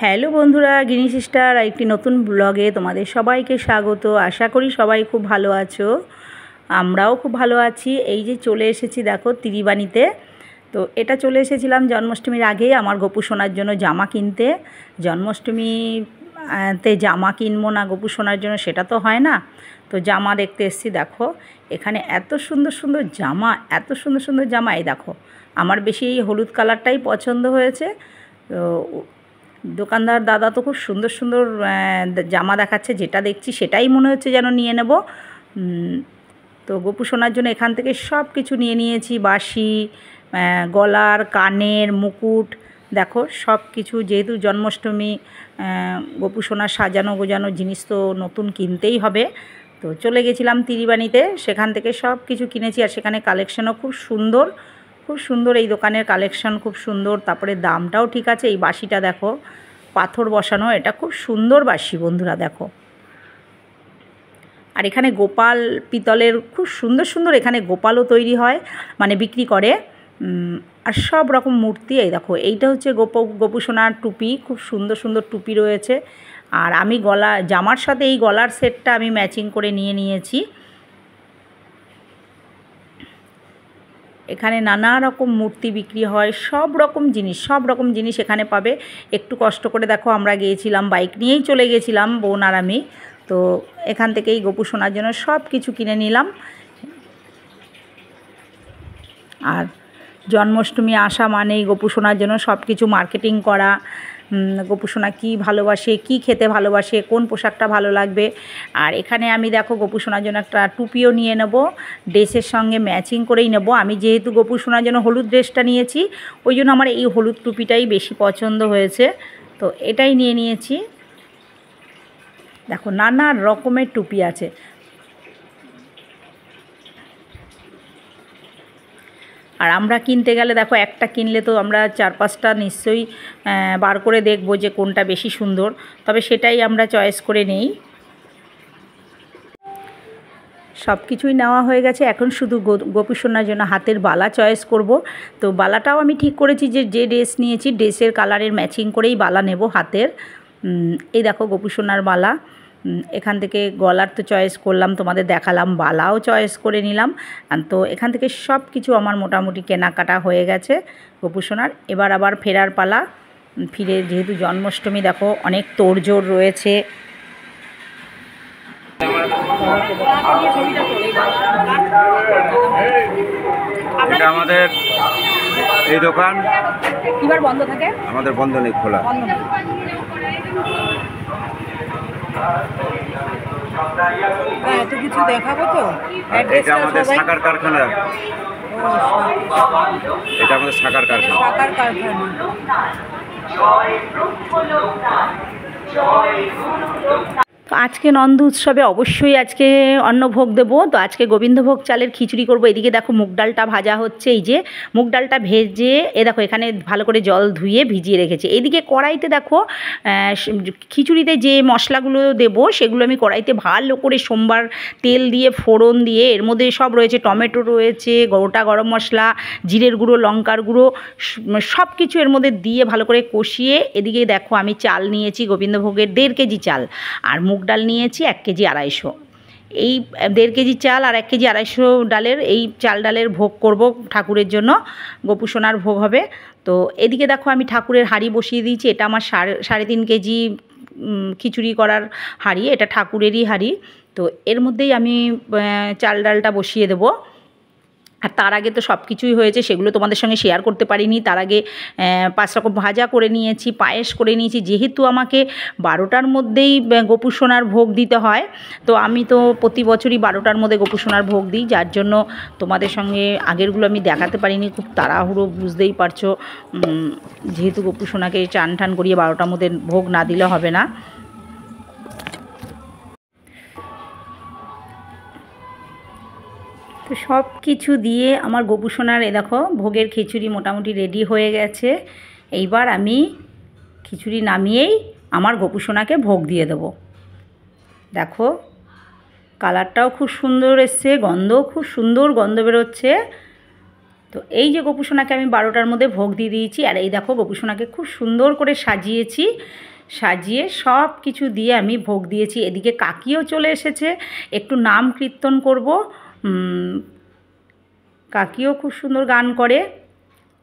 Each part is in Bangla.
হ্যালো বন্ধুরা, গিনি সিস্টার একটি নতুন ব্লগে তোমাদের সবাইকে স্বাগত। আশা করি সবাই খুব ভালো আছো, আমরাও খুব ভালো আছি। এই যে চলে এসেছি দেখো ত্রিবাণীতে। তো এটা চলে এসেছিলাম জন্মাষ্টমীর আগেই আমার গোপু সোনার জন্য জামা কিনতে। জন্মাষ্টমীতে জামা কিনবো না গোপু সোনার জন্য, সেটা তো হয় না। তো জামা দেখতে এসেছি। দেখো এখানে এত সুন্দর সুন্দর জামা, এত সুন্দর সুন্দর জামা। এই দেখো আমার বেশি এই হলুদ কালারটাই পছন্দ হয়েছে। তো দোকানদার দাদা তো খুব সুন্দর সুন্দর জামা দেখাচ্ছে, যেটা দেখছি সেটাই মনে হচ্ছে যেন নিয়ে নেব। তো গোপু সোনার জন্য এখান থেকে সব কিছু নিয়ে নিয়েছি, বাঁশি, গলার, কানের, মুকুট। দেখো সব কিছু, যেহেতু জন্মাষ্টমী, গোপু সোনার সাজানো গোজানো জিনিস তো নতুন কিনতেই হবে। তো চলে গেছিলাম ত্রিবাণীতে, সেখান থেকে সব কিছু কিনেছি। আর সেখানে কালেকশানও খুব সুন্দর, খুব সুন্দর। এই দোকানের কালেকশান খুব সুন্দর, তারপরে দামটাও ঠিক আছে। এই বাঁশিটা দেখো পাথর বসানো, এটা খুব সুন্দর বাঁশি বন্ধুরা দেখো। আর এখানে গোপাল পিতলের খুব সুন্দর সুন্দর এখানে গোপালও তৈরি হয়, মানে বিক্রি করে। আর সব রকম মূর্তি। এই দেখো এইটা হচ্ছে গোপু সোনার টুপি, খুব সুন্দর সুন্দর টুপি রয়েছে। আর আমি জামার সাথে এই গলার সেটটা আমি ম্যাচিং করে নিয়ে নিয়েছি। এখানে নানা রকম মূর্তি বিক্রি হয়, সব রকম জিনিস এখানে পাবে। একটু কষ্ট করে দেখো আমরা গিয়েছিলাম, বাইক নিয়েই চলে গেছিলাম বোন আর আমি। তো এখান থেকেই গোপু সোনার জন্য সব কিছু কিনে নিলাম। আর জন্মাষ্টমী আসা মানেই গোপু সোনার জন্য সব কিছু মার্কেটিং করা। গোপু সোনা কী ভালোবাসে, কী খেতে ভালোবাসে, কোন পোশাকটা ভালো লাগবে। আর এখানে আমি দেখো গোপু সোনার জন্য একটা টুপিও নিয়ে নেব, ড্রেসের সঙ্গে ম্যাচিং করেই নেব। আমি যেহেতু গোপু সোনার জন্য হলুদ ড্রেসটা নিয়েছি, ওই জন্য আমার এই হলুদ টুপিটাই বেশি পছন্দ হয়েছে। তো এটাই নিয়ে নিয়েছি। দেখো নানা রকমের টুপি আছে। আর আমরা কিনতে গেলে দেখো একটা কিনলে তো আমরা 4-5টা নিশ্চয়ই বার করে দেখব যে কোনটা বেশি সুন্দর, তবে সেটাই আমরা চয়েস করে নেই। সব কিছুই নেওয়া হয়ে গেছে, এখন শুধু গোপু সোনার জন্য হাতের বালা চয়েস করব। তো বালাটাও আমি ঠিক করেছি যে ড্রেস নিয়েছি ড্রেসের কালারের ম্যাচিং করেই বালা নেব হাতের। এই দেখো গোপু সোনার বালা। এখান থেকে গলার তো চয়েস করলাম, তোমাদের দেখালাম, বালাও চয়েস করে নিলাম। তো এখান থেকে সব কিছু আমার মোটামুটি কেনাকাটা হয়ে গেছে গোপু সোনার। এবার আবার ফেরার পালা। ফিরে যেহেতু জন্মাষ্টমী দেখো অনেক তোড়জোড় রয়েছে। এটা আমাদের এই দোকান এবার বন্ধ থাকে, আমাদের বন্ধ নেই, খোলা। এত কিছু দেখাবো তো। এটা আমাদের শাকার কারখানা, এটা আমাদের শাকার কারখানা। তো আজকে নন্দ উৎসবে অবশ্যই আজকে অন্নভোগ দেবো। তো আজকে গোবিন্দভোগ চালের খিচুড়ি করব। এদিকে দেখো মুগ ডালটা ভাজা হচ্ছে। এই যে মুগ ডালটা ভেজে দেখো এখানে ভালো করে জল ধুয়ে ভিজিয়ে রেখেছি। এইদিকে কড়াইতে দেখো খিচুড়িতে যে মশলাগুলো দেবো সেগুলো আমি কড়াইতে ভালো করে সোমবার তেল দিয়ে ফোড়ন দিয়ে, এর মধ্যে সব রয়েছে, টমেটো রয়েছে, গোটা গরম মশলা, জিরের গুঁড়ো, লঙ্কার গুঁড়ো, সব কিছু এর মধ্যে দিয়ে ভালো করে কষিয়ে। এদিকে দেখো আমি চাল নিয়েছি গোবিন্দভোগের 1.5 কেজি চাল, আর মুগ ডাল নিয়েছি 1 কেজি 250। এই 1.5 কেজি চাল আর 1 কেজি 250 ডালের এই চাল ডালের ভোগ করব ঠাকুরের জন্য, গোপু সোনার ভোগ হবে। তো এদিকে দেখো আমি ঠাকুরের হাঁড়ি বসিয়ে দিয়েছি। এটা আমার 3.5 কেজি খিচুড়ি করার হাঁড়ি, এটা ঠাকুরেরই হাঁড়ি। তো এর মধ্যেই আমি চাল ডালটা বসিয়ে দেবো। আর তার আগে তো সব কিছুই হয়েছে, সেগুলো তোমাদের সঙ্গে শেয়ার করতে পারিনি। তার আগে 5 রকম ভাজা করে নিয়েছি, পায়েস করে নিয়েছি। যেহেতু আমাকে 12টার মধ্যেই গোপু সোনার ভোগ দিতে হয়, তো আমি তো প্রতি বছরই 12টার মধ্যে গোপু সোনার ভোগ দিই, যার জন্য তোমাদের সঙ্গে আগেরগুলো আমি দেখাতে পারিনি। খুব তাড়াহুড়ো, বুঝতেই পারছো, যেহেতু গোপু সোনাকে চান টান করিয়ে 12টার মধ্যে ভোগ না দিলে হবে না। তো সব কিছু দিয়ে আমার গোপু সোনার দেখো ভোগের খিচুড়ি মোটামুটি রেডি হয়ে গেছে। এইবার আমি খিচুড়ি নামিয়েই আমার গোপু সোনাকে ভোগ দিয়ে দেবো। দেখো কালারটাও খুব সুন্দর এসছে, গন্ধও খুব সুন্দর গন্ধ বেরোচ্ছে। তো এই যে গোপুসোনাকে আমি 12টার মধ্যে ভোগ দিয়ে দিয়েছি, আর এই দেখো গোপুসোনাকে খুব সুন্দর করে সাজিয়েছি, সাজিয়ে সব কিছু দিয়ে আমি ভোগ দিয়েছি। এদিকে কাকিও চলে এসেছে, একটু নাম কীর্তন করব। কাকিও খুব সুন্দর গান করে।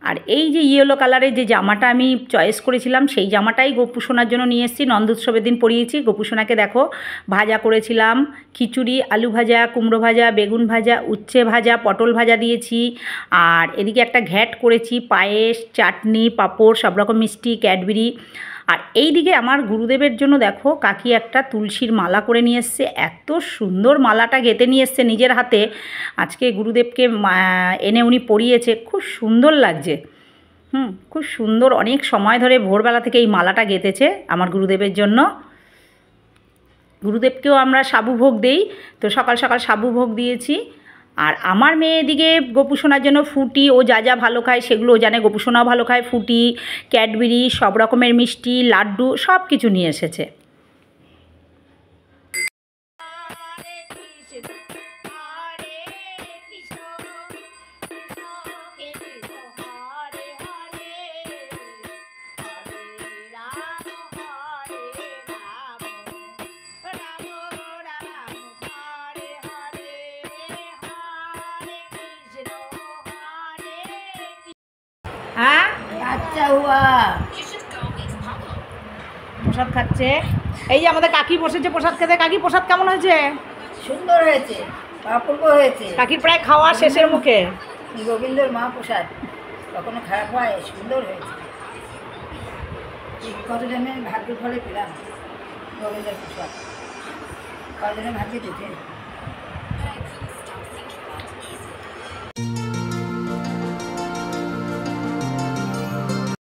আর এই যে ইয়েলো কালারের যে জামাটা আমি চয়েস করেছিলাম, সেই জামাটাই গোপুসোনার জন্য নিয়ে এসেছি। নন্দোৎসবের দিন পরিয়েছি। গোপুসোনাকে দেখো ভাজা করেছিলাম, খিচুড়ি, আলু ভাজা, কুমড়ো ভাজা, বেগুন ভাজা, উচ্ছে ভাজা, পটল ভাজা দিয়েছি। আর এদিকে একটা ঘ্যাট করেছি, পায়েস, চাটনি, পাঁপড়, সব রকম মিষ্টি, ক্যাডবেরি। আর এই দিকে আমার গুরুদেবের জন্য দেখো কাকি একটা তুলসীর মালা করে নিয়ে এসছে। এত সুন্দর মালাটা গেঁথে নিয়ে এসছে নিজের হাতে। আজকে গুরুদেবকে এনে উনি পরিয়েছে, খুব সুন্দর লাগছে। খুব সুন্দর, অনেক সময় ধরে ভোরবেলা থেকে এই মালাটা গেঁথেছে আমার গুরুদেবের জন্য। গুরুদেবকেও আমরা সাবু ভোগ দেই, তো সকাল সকাল সাবু ভোগ দিয়েছি। আর আমার মেয়ে এদিকে গোপুসোনার জন্য ফুটি, ও যা যা ভালো খায় সেগুলো ও জানে। গোপুসোনাও ভালো খায়, ফুটি, ক্যাডবেরি, সব রকমের মিষ্টি, লাড্ডু সব কিছু নিয়ে এসেছে। হ্যাঁ, अच्छा हुआ। প্রসাদ খাচ্ছে। এই যে আমাদের কাকি বসেছে প্রসাদ খেতে। কাকি, প্রসাদ কেমন হয়েছে? সুন্দর হয়েছে, অপূর্ব হয়েছে। কাকির প্রায় খাওয়া শেষের মুখে। গোবিন্দর মহাপ্রসাদ কখনো খারাপ হয়? সুন্দর হয়েছে। কতজনের ভাগ্যের ফলে পেলাম গোবিন্দের প্রসাদ, কতজনের ভাগ্যে দিতে।